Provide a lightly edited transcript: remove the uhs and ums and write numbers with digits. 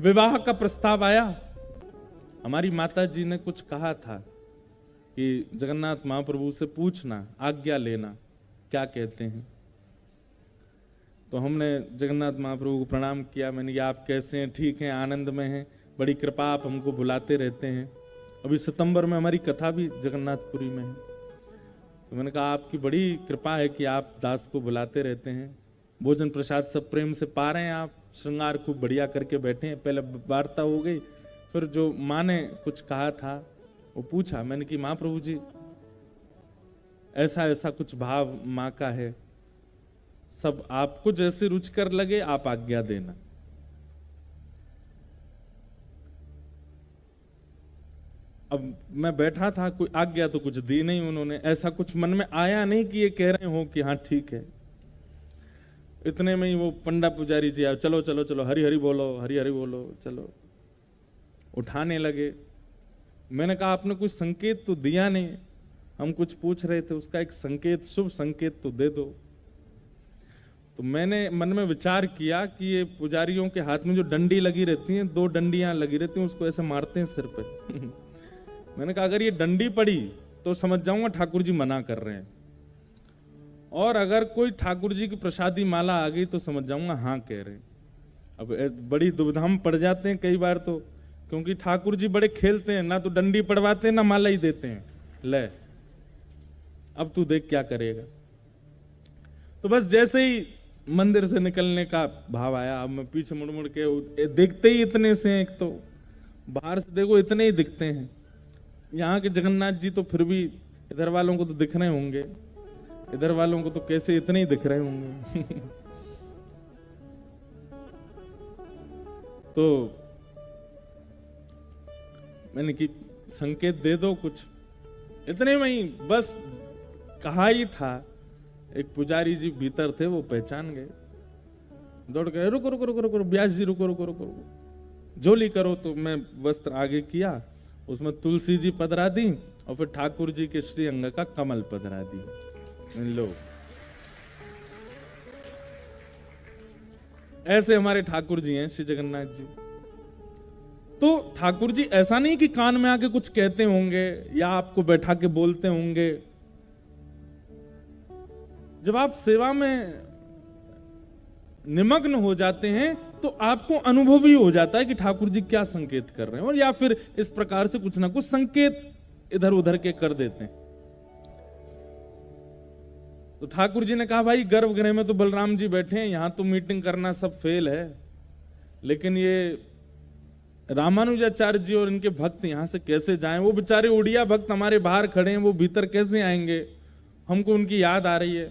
विवाह का प्रस्ताव आया। हमारी माता जी ने कुछ कहा था कि जगन्नाथ महाप्रभु से पूछना, आज्ञा लेना, क्या कहते हैं। तो हमने जगन्नाथ महाप्रभु को प्रणाम किया। मैंने कहा आप कैसे हैं? ठीक हैं, आनंद में हैं, बड़ी कृपा, आप हमको बुलाते रहते हैं। अभी सितंबर में हमारी कथा भी जगन्नाथपुरी में है। तो मैंने कहा आपकी बड़ी कृपा है कि आप दास को बुलाते रहते हैं, भोजन प्रसाद सब प्रेम से पा रहे हैं, आप श्रृंगार खूब बढ़िया करके बैठे हैं। पहले वार्ता हो गई, फिर जो माँ ने कुछ कहा था वो पूछा। मैंने कि महाप्रभु जी ऐसा ऐसा कुछ भाव माँ का है, सब आपको जैसे रुचिकर लगे आप आज्ञा देना। अब मैं बैठा था, कोई आज्ञा तो कुछ दी नहीं उन्होंने, ऐसा कुछ मन में आया नहीं कि ये कह रहे हो कि हाँ ठीक है। इतने में ही वो पंडा पुजारी जी आए, चलो चलो चलो हरि हरि बोलो, हरि हरि बोलो, चलो उठाने लगे। मैंने कहा आपने कुछ संकेत तो दिया नहीं, हम कुछ पूछ रहे थे, उसका एक संकेत, शुभ संकेत तो दे दो। तो मैंने मन में विचार किया कि ये पुजारियों के हाथ में जो डंडी लगी रहती हैं, 2 डंडियां लगी रहती हैं, उसको ऐसे मारते हैं सिर पे। मैंने कहा अगर ये डंडी पड़ी तो समझ जाऊंगा ठाकुर जी मना कर रहे हैं, और अगर कोई ठाकुर जी की प्रसादी माला आ गई तो समझ जाऊंगा हाँ कह रहे हैं। अब बड़ी दुविधा में पड़ जाते हैं कई बार तो, क्योंकि ठाकुर जी बड़े खेलते हैं, ना तो डंडी पड़वाते हैं ना माला ही देते हैं। ले अब तू देख क्या करेगा। तो बस जैसे ही मंदिर से निकलने का भाव आया, अब मैं पीछे मुड़ मुड़ के, देखते ही इतने से हैं, एक तो बाहर से देखो इतने ही दिखते हैं। यहाँ के जगन्नाथ जी तो फिर भी इधर वालों को तो दिख रहे होंगे, इधर वालों को तो कैसे इतने ही दिख रहे होंगे। तो मैंने कि संकेत दे दो कुछ। इतने में ही बस कहा ही था, एक पुजारी जी भीतर थे, वो पहचान गए, दौड़ गए, रुको रुको रुको रुको व्यास जी रुको रुको रुको, झोली करो। तो मैं वस्त्र आगे किया, उसमें तुलसी जी पधरा दी और फिर ठाकुर जी के श्री अंग का कमल पधरा दी। लो ऐसे हमारे ठाकुर जी हैं श्री जगन्नाथ जी। तो ठाकुर जी ऐसा नहीं कि कान में आके कुछ कहते होंगे या आपको बैठा के बोलते होंगे। जब आप सेवा में निमग्न हो जाते हैं तो आपको अनुभव ही हो जाता है कि ठाकुर जी क्या संकेत कर रहे हैं, और या फिर इस प्रकार से कुछ ना कुछ संकेत इधर उधर के कर देते हैं। तो ठाकुर जी ने कहा भाई गर्भगृह में तो बलराम जी बैठे हैं, यहां तो मीटिंग करना सब फेल है, लेकिन ये रामानुजाचार्य जी और इनके भक्त यहां से कैसे जाएं? वो बेचारे उड़िया भक्त हमारे बाहर खड़े हैं, वो भीतर कैसे आएंगे? हमको उनकी याद आ रही है।